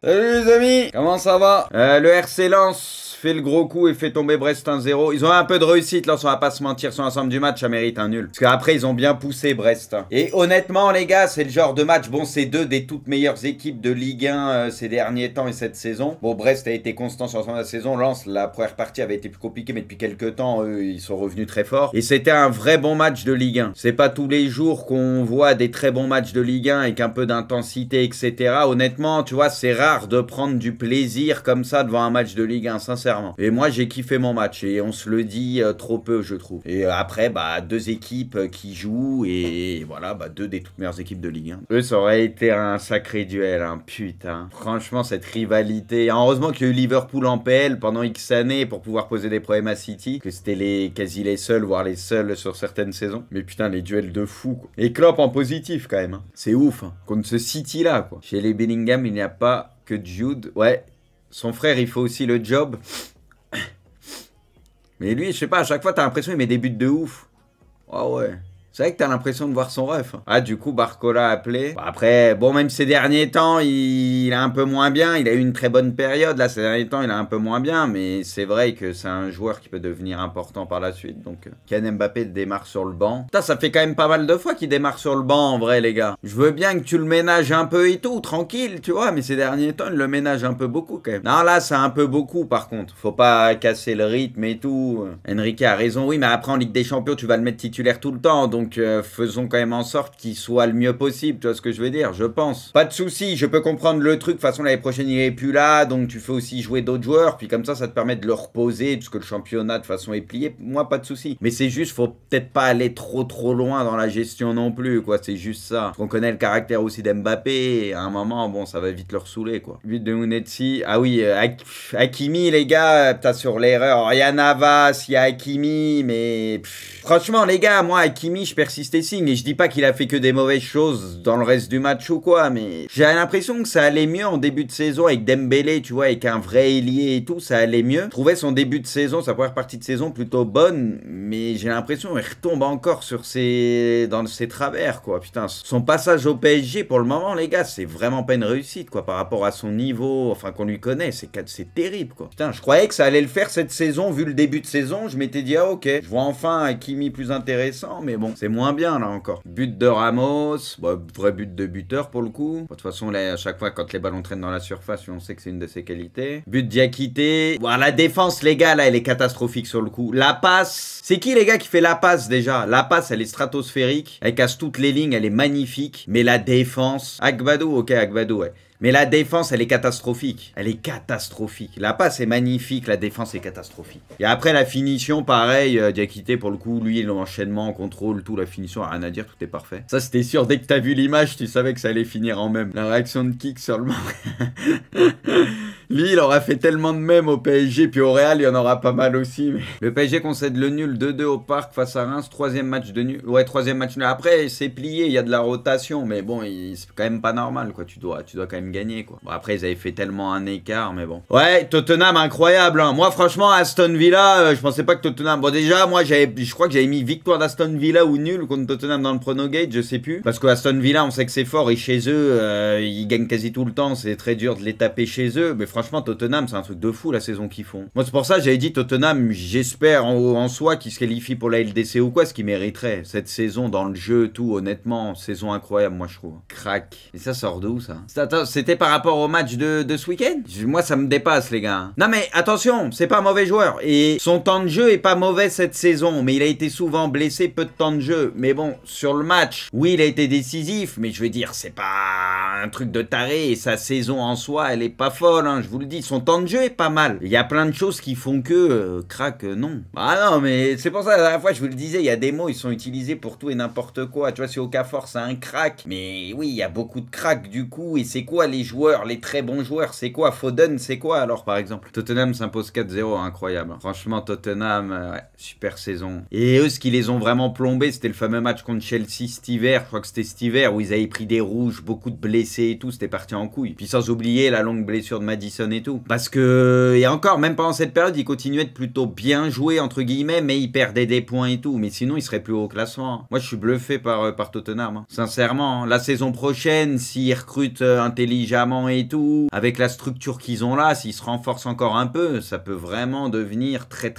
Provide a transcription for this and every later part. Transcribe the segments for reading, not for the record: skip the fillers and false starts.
Salut les amis, comment ça va? Le RC Lens fait le gros coup et fait tomber Brest 1-0. Ils ont un peu de réussite, Lens, on va pas se mentir, sur l'ensemble du match, ça mérite un nul. Parce qu'après, ils ont bien poussé Brest. Et honnêtement, les gars, c'est le genre de match, bon, c'est deux des toutes meilleures équipes de Ligue 1 ces derniers temps et cette saison. Bon, Brest a été constant sur l'ensemble de la saison, Lens, la première partie avait été plus compliquée, mais depuis quelques temps, eux, ils sont revenus très forts. Et c'était un vrai bon match de Ligue 1. C'est pas tous les jours qu'on voit des très bons matchs de Ligue 1 avec un peu d'intensité, etc. Honnêtement, tu vois, c'est rare de prendre du plaisir comme ça devant un match de Ligue 1, sincèrement. Et moi, j'ai kiffé mon match et on se le dit trop peu, je trouve. Et après, bah, deux équipes qui jouent et voilà, bah, deux des toutes meilleures équipes de Ligue 1. Eux, ça aurait été un sacré duel, hein, putain. Franchement, cette rivalité. Heureusement qu'il y a eu Liverpool en PL pendant X années pour pouvoir poser des problèmes à City, que c'était quasi les seuls, voire les seuls sur certaines saisons. Mais putain, les duels de fou, quoi. Et Klopp en positif, quand même. Hein. C'est ouf, hein, contre ce City-là, quoi. Chez les Bellingham, il n'y a pas que Jude. Ouais, son frère, il fait aussi le job. Mais lui, je sais pas, à chaque fois, t'as l'impression qu'il met des buts de ouf. Ah ouais. C'est vrai que t'as l'impression de voir son ref. Ah, du coup, Barcola a appelé. Bon, après, bon, même ces derniers temps, il a un peu moins bien. Il a eu une très bonne période. Là, ces derniers temps, il a un peu moins bien. Mais c'est vrai que c'est un joueur qui peut devenir important par la suite. Donc, Kylian Mbappé démarre sur le banc. Putain, ça fait quand même pas mal de fois qu'il démarre sur le banc, en vrai, les gars. Je veux bien que tu le ménages un peu et tout, tranquille, tu vois. Mais ces derniers temps, il le ménage un peu beaucoup, quand même. Non, là, c'est un peu beaucoup, par contre. Faut pas casser le rythme et tout. Enrique a raison, oui, mais après, en Ligue des Champions, tu vas le mettre titulaire tout le temps. Donc, faisons quand même en sorte qu'il soit le mieux possible, tu vois ce que je veux dire, je pense. Pas de souci, je peux comprendre le truc, de toute façon l'année prochaine il est plus là, donc tu fais aussi jouer d'autres joueurs, puis comme ça te permet de le reposer, parce que le championnat de toute façon est plié, moi pas de souci. Mais c'est juste, faut peut-être pas aller trop loin dans la gestion non plus, quoi, c'est juste ça. On connaît le caractère aussi d'Mbappé, et à un moment, bon, ça va vite le ressouler, quoi. But de Mounetzi, ah oui, Hakimi, les gars, t'as sur l'erreur, il y a Navas, il y a Hakimi, mais... franchement, les gars, moi, Hakimi, je persiste et signe. Et je dis pas qu'il a fait que des mauvaises choses dans le reste du match ou quoi, mais j'ai l'impression que ça allait mieux en début de saison avec Dembélé, tu vois, avec un vrai ailier et tout, ça allait mieux. Je trouvais son début de saison, sa première partie de saison plutôt bonne, mais j'ai l'impression qu'il retombe encore sur dans ses travers, quoi. Putain, son passage au PSG, pour le moment, les gars, c'est vraiment pas une réussite, quoi, par rapport à son niveau, enfin, qu'on lui connaît, c'est terrible, quoi. Putain, je croyais que ça allait le faire cette saison, vu le début de saison, je m'étais dit, ah ok, je vois enfin Hakimi plus intéressant, mais bon, c'est moins bien là encore. But de Ramos, bah, vrai but de buteur pour le coup. De toute façon, là, à chaque fois quand les ballons traînent dans la surface, on sait que c'est une de ses qualités. But Diakité. Bon, la défense, les gars, là, elle est catastrophique sur le coup. La passe, c'est qui les gars qui fait la passe déjà? La passe, elle est stratosphérique. Elle casse toutes les lignes, elle est magnifique. Mais la défense, Agbadou, ok, Agbadou, ouais. Mais la défense, elle est catastrophique. Elle est catastrophique. La passe est magnifique, la défense est catastrophique. Et après, la finition, pareil, Diakité, pour le coup, lui, l'enchaînement, contrôle, tout, la finition, rien à dire, tout est parfait. Ça, c'était sûr, dès que t'as vu l'image, tu savais que ça allait finir en même. La réaction de kick sur le lui, il aura fait tellement de mèmes au PSG, puis au Real, il y en aura pas mal aussi. Mais... le PSG concède le nul 2-2 au parc face à Reims, troisième match de nul. Ouais, troisième match nul. Après, c'est plié, il y a de la rotation, mais bon, c'est quand même pas normal, quoi. Tu dois quand même gagner, quoi. Bon, après, ils avaient fait tellement un écart, mais bon. Ouais, Tottenham, incroyable, hein. Moi, franchement, Aston Villa, je pensais pas que Tottenham... bon, déjà, moi, je crois que j'avais mis victoire d'Aston Villa ou nul contre Tottenham dans le Pronogate, je sais plus. Parce que Aston Villa, on sait que c'est fort, et chez eux, ils gagnent quasi tout le temps, c'est très dur de les taper chez eux, mais franchement, Tottenham, c'est un truc de fou la saison qu'ils font. Moi, c'est pour ça que j'avais dit Tottenham, j'espère en soi qu'ils se qualifient pour la LDC ou quoi, ce qu'ils mériteraient. Cette saison dans le jeu, tout, honnêtement, saison incroyable, moi je trouve. Crac. Et ça sort d'où ça? C'était par rapport au match de ce week-end? Moi, ça me dépasse, les gars. Non, mais attention, c'est pas un mauvais joueur. Et son temps de jeu est pas mauvais cette saison, mais il a été souvent blessé, peu de temps de jeu. Mais bon, sur le match, oui, il a été décisif, mais je veux dire, c'est pas un truc de taré. Et sa saison en soi, elle est pas folle, hein, je vous le dis. Son temps de jeu est pas mal. Il y a plein de choses qui font que crack, non. Ah non, mais c'est pour ça, la dernière fois, je vous le disais, il y a des mots, ils sont utilisés pour tout et n'importe quoi. Tu vois, si Okafor, c'est un crack. Mais oui, il y a beaucoup de cracks du coup. Et c'est quoi les joueurs, les très bons joueurs? C'est quoi Foden, c'est quoi alors, par exemple? Tottenham s'impose 4-0, incroyable. Franchement, Tottenham, ouais, super saison. Et eux, ce qui les ont vraiment plombés, c'était le fameux match contre Chelsea cet hiver. Je crois que c'était cet hiver où ils avaient pris des rouges, beaucoup de blessés et tout. C'était parti en couille. Puis sans oublier la longue blessure de Madison Madison et tout. Parce que, et encore, même pendant cette période, il continuait de plutôt bien jouer, entre guillemets, mais il perdait des points et tout. Mais sinon, il serait plus haut au classement. Moi, je suis bluffé par Tottenham. Hein. Sincèrement, la saison prochaine, s'ils recrutent intelligemment et tout, avec la structure qu'ils ont là, s'ils se renforcent encore un peu, ça peut vraiment devenir très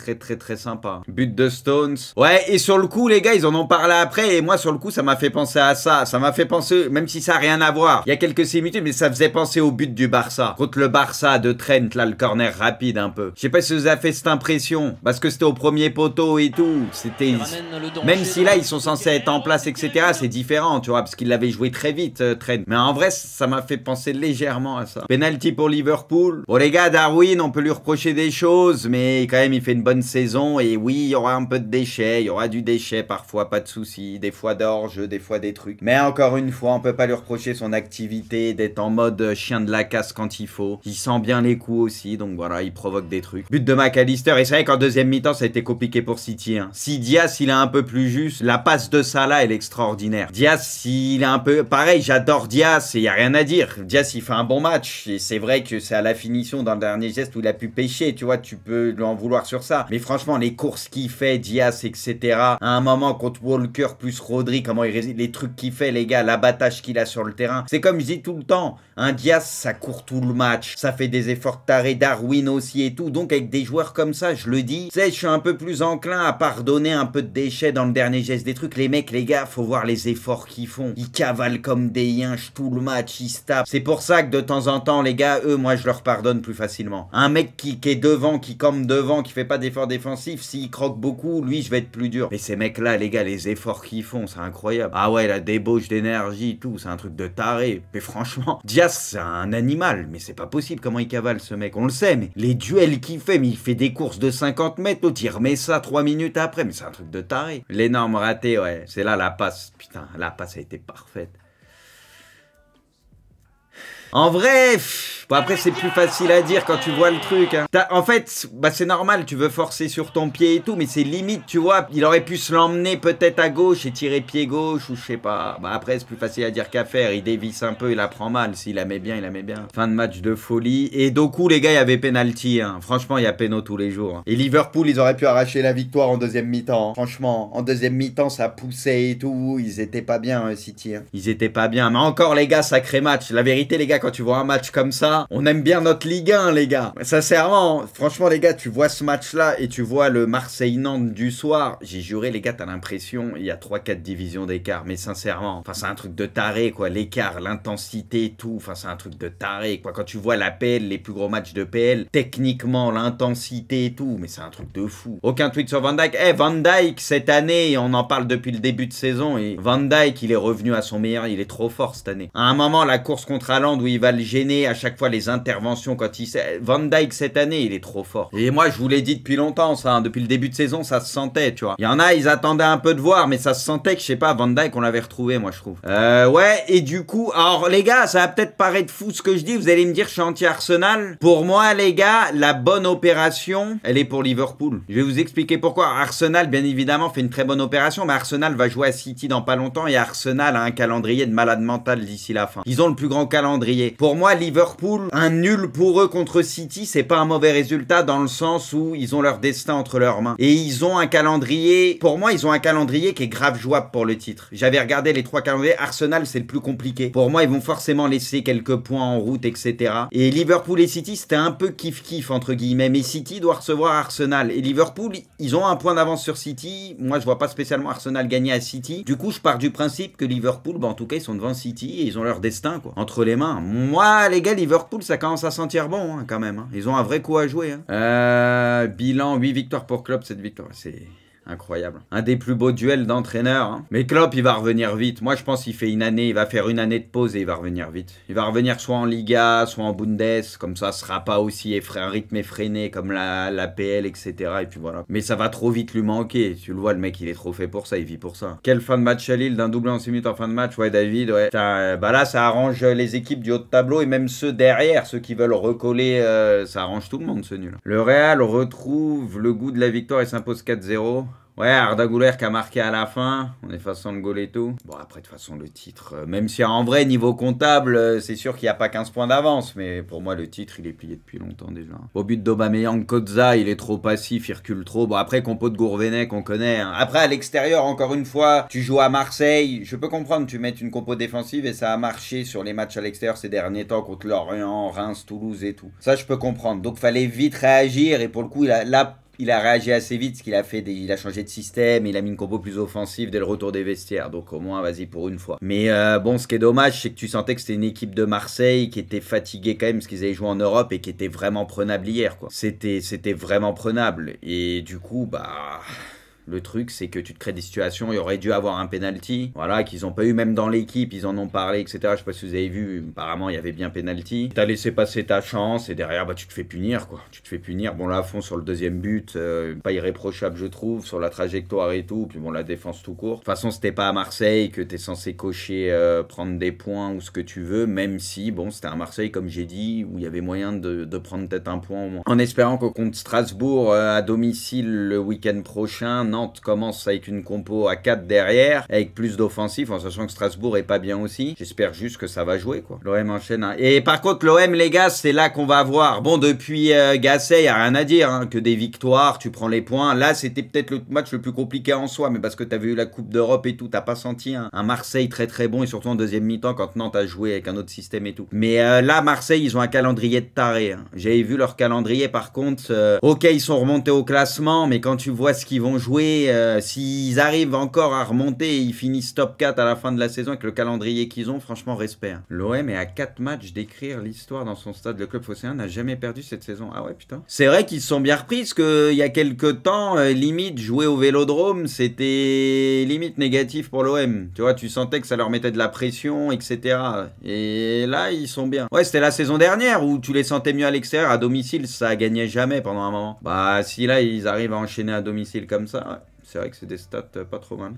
sympa. But de Stones. Ouais, et sur le coup, les gars, ils en ont parlé après, et moi, sur le coup, ça m'a fait penser à ça. Ça m'a fait penser, même si ça n'a rien à voir, il y a quelques similitudes, mais ça faisait penser au but du Barça. Contre le Barça de Trent, là, le corner rapide un peu. Je sais pas si vous avez fait cette impression, parce que c'était au premier poteau et tout. C'était... Même si là, ils sont censés être en place, etc., c'est différent, tu vois, parce qu'il l'avait joué très vite, Trent. Mais en vrai, ça m'a fait penser légèrement à ça. Penalty pour Liverpool. Bon, les gars, Darwin, on peut lui reprocher des choses, mais quand même, il fait une bonne saison, et oui, il y aura un peu de déchets, il y aura du déchet parfois, pas de soucis, des fois d'hors-jeu, des fois des trucs. Mais encore une fois, on peut pas lui reprocher son activité, d'être en mode chien de la casse quand il faut. Il sent bien les coups aussi, donc voilà, il provoque des trucs. But de McAllister, et c'est vrai qu'en deuxième mi-temps, ça a été compliqué pour City. Hein. Si Diaz, il est un peu plus juste, la passe de Salah, elle est extraordinaire. Diaz, il est un peu... Pareil, j'adore Diaz, et il y a rien à dire. Diaz, il fait un bon match, et c'est vrai que c'est à la finition, dans le dernier geste, où il a pu pêcher, tu vois, tu peux lui en vouloir sur ça. Mais franchement, les courses qu'il fait, Diaz, etc., à un moment, contre Walker plus Rodri, comment il résiste, les trucs qu'il fait, les gars, l'abattage qu'il a sur le terrain. C'est comme je dis tout le temps, un Diaz, ça court tout le match, ça fait des efforts tarés, Darwin aussi et tout. Donc, avec des joueurs comme ça, je le dis, tu sais, je suis un peu plus enclin à pardonner un peu de déchets dans le dernier geste des trucs. Les mecs, les gars, faut voir les efforts qu'ils font. Ils cavalent comme des yinches tout le match, ils se tapent. C'est pour ça que de temps en temps, les gars, eux, moi, je leur pardonne plus facilement. Un mec qui est devant, qui campe devant, qui fait pas d'efforts défensifs, s'il croque beaucoup, lui, je vais être plus dur. Mais ces mecs-là, les gars, les efforts qu'ils font, c'est incroyable. Ah ouais, la débauche d'énergie, tout, c'est un truc de taré. Mais franchement, Diaz, c'est un animal. Mais c'est pas possible comment il cavale, ce mec. On le sait, mais les duels qu'il fait, mais il fait des courses de 50 mètres, l'autre, il remet ça 3 minutes après. Mais c'est un truc de taré. L'énorme raté, ouais. C'est là la passe. Putain, la passe a été parfaite. En vrai, bon après c'est plus facile à dire quand tu vois le truc. Hein. En fait, bah c'est normal, tu veux forcer sur ton pied et tout, mais c'est limite, tu vois. Il aurait pu se l'emmener peut-être à gauche et tirer pied gauche ou je sais pas. Bah après c'est plus facile à dire qu'à faire. Il dévisse un peu, il la prend mal. S'il la met bien, il la met bien. Fin de match de folie. Et Doku, les gars, il y avait penalty. Hein. Franchement, il y a péno tous les jours. Hein. Et Liverpool, ils auraient pu arracher la victoire en deuxième mi-temps. Hein. Franchement, en deuxième mi-temps, ça poussait et tout. Ils étaient pas bien, City. Hein. Ils étaient pas bien. Mais encore, les gars, sacré match. La vérité, les gars, quand tu vois un match comme ça, on aime bien notre Ligue 1, les gars. Sincèrement, franchement, les gars, tu vois ce match-là et tu vois le Marseille-Nantes du soir. J'ai juré, les gars, t'as l'impression, il y a 3-4 divisions d'écart. Mais sincèrement, enfin, c'est un truc de taré, quoi. L'écart, l'intensité, tout. Enfin, c'est un truc de taré, quoi. Quand tu vois la PL, les plus gros matchs de PL, techniquement, l'intensité et tout. Mais c'est un truc de fou. Aucun tweet sur Van Dijk. Eh, Van Dijk, cette année, on en parle depuis le début de saison. Et Van Dijk, il est revenu à son meilleur. Il est trop fort cette année. À un moment, la course contre Haaland où il va le gêner à chaque fois les interventions quand il sait. Van Dijk cette année, il est trop fort. Et moi, je vous l'ai dit depuis longtemps, ça. Hein, depuis le début de saison, ça se sentait, tu vois. Il y en a, ils attendaient un peu de voir, mais ça se sentait que, je sais pas, Van Dijk, on l'avait retrouvé, moi, je trouve. Ouais, et du coup, alors, les gars, ça va peut-être paraître fou ce que je dis. Vous allez me dire, je suis anti-Arsenal. Pour moi, les gars, la bonne opération, elle est pour Liverpool. Je vais vous expliquer pourquoi. Arsenal, bien évidemment, fait une très bonne opération, mais Arsenal va jouer à City dans pas longtemps et Arsenal a un calendrier de malade mental d'ici la fin. Ils ont le plus grand calendrier. Pour moi, Liverpool, un nul pour eux contre City, c'est pas un mauvais résultat dans le sens où ils ont leur destin entre leurs mains. Et ils ont un calendrier, pour moi, ils ont un calendrier qui est grave jouable pour le titre. J'avais regardé les 3 calendriers, Arsenal, c'est le plus compliqué. Pour moi, ils vont forcément laisser quelques points en route, etc. Et Liverpool et City, c'était un peu kiff-kiff, entre guillemets. Mais City doit recevoir Arsenal. Et Liverpool, ils ont un point d'avance sur City. Moi, je vois pas spécialement Arsenal gagner à City. Du coup, je pars du principe que Liverpool, bah, en tout cas, ils sont devant City et ils ont leur destin, quoi, entre les mains. Moi, les gars, Liverpool, ça commence à sentir bon, hein, quand même. Hein. Ils ont un vrai coup à jouer. Hein. Bilan, 8 victoires pour Klopp, cette victoire, c'est... incroyable. Un des plus beaux duels d'entraîneurs. Hein. Mais Klopp, il va revenir vite. Moi, je pense qu'il fait une année, il va faire une année de pause et il va revenir vite. Il va revenir soit en Liga, soit en Bundes. Comme ça, ce sera pas aussi un rythme effréné comme la PL, etc. Et puis voilà. Mais ça va trop vite lui manquer. Tu le vois, le mec, il est trop fait pour ça. Il vit pour ça. Quelle fin de match à Lille d'un doublé en 6 minutes en fin de match. Ouais, David, ouais. Putain, bah là, ça arrange les équipes du haut de tableau et même ceux derrière, ceux qui veulent recoller, ça arrange tout le monde, ce nul. Le Real retrouve le goût de la victoire et s'impose 4-0. Ouais, Arda Güler qui a marqué à la fin, en effaçant le goal et tout. Bon, après, de toute façon, le titre, même si en vrai, niveau comptable, c'est sûr qu'il n'y a pas 15 points d'avance, mais pour moi, le titre, il est plié depuis longtemps déjà. Au but d'Aubameyang, Kozza, il est trop passif, il recule trop. Bon, après, compo de Gourvenec, on connaît. Hein. Après, à l'extérieur, encore une fois, tu joues à Marseille. Je peux comprendre, tu mets une compo défensive et ça a marché sur les matchs à l'extérieur ces derniers temps contre Lorient, Reims, Toulouse et tout. Ça, je peux comprendre. Donc, fallait vite réagir et pour le coup, il a réagi assez vite, ce qu'il a fait, il a changé de système, il a mis une compo plus offensive dès le retour des vestiaires. Donc au moins, vas-y pour une fois. Mais bon, ce qui est dommage, c'est que tu sentais que c'était une équipe de Marseille qui était fatiguée quand même, parce qu'ils avaient joué en Europe et qui était vraiment prenable hier, quoi. C'était vraiment prenable. Et du coup, bah... Le truc, c'est que tu te crées des situations, il aurait dû avoir un penalty, voilà, qu'ils n'ont pas eu même dans l'équipe, ils en ont parlé, etc. Je sais pas si vous avez vu, apparemment il y avait bien penalty. T'as laissé passer ta chance et derrière, bah tu te fais punir, quoi. Tu te fais punir. Bon, là, à fond, sur le deuxième but, pas irréprochable, je trouve, sur la trajectoire et tout, puis bon, la défense tout court. De toute façon, c'était pas à Marseille que t'es censé cocher, prendre des points ou ce que tu veux, même si, bon, c'était à Marseille, comme j'ai dit, où il y avait moyen de prendre peut-être un point au moins. En espérant que contre Strasbourg, à domicile, le week-end prochain, Nantes commence avec une compo à 4 derrière, avec plus d'offensifs, en sachant que Strasbourg est pas bien aussi. J'espère juste que ça va jouer, quoi. L'OM enchaîne. Hein. Et par contre, l'OM, les gars, c'est là qu'on va voir. Bon, depuis Gasset, y a rien à dire, hein, que des victoires, tu prends les points. Là, c'était peut-être le match le plus compliqué en soi, mais parce que t'avais eu la Coupe d'Europe et tout, t'as pas senti un Marseille très très bon, et surtout en deuxième mi-temps, quand Nantes a joué avec un autre système et tout. Mais là, Marseille, ils ont un calendrier de taré. Hein. J'avais vu leur calendrier, par contre. Ok, ils sont remontés au classement, mais quand tu vois ce qu'ils vont jouer, s'ils arrivent encore à remonter et ils finissent top 4 à la fin de la saison avec le calendrier qu'ils ont, franchement, respect. Hein. L'OM est à 4 matchs d'écrire l'histoire dans son stade. Le club phocéen n'a jamais perdu cette saison. Ah ouais, putain. C'est vrai qu'ils se sont bien repris, parce qu'il y a quelques temps, limite, jouer au Vélodrome, c'était limite négatif pour l'OM. Tu vois, tu sentais que ça leur mettait de la pression, etc. Et là, ils sont bien. Ouais, c'était la saison dernière où tu les sentais mieux à l'extérieur. À domicile, ça gagnait jamais pendant un moment. Bah, si là, ils arrivent à enchaîner à domicile comme ça, ouais. C'est vrai que c'est des stats pas trop mal.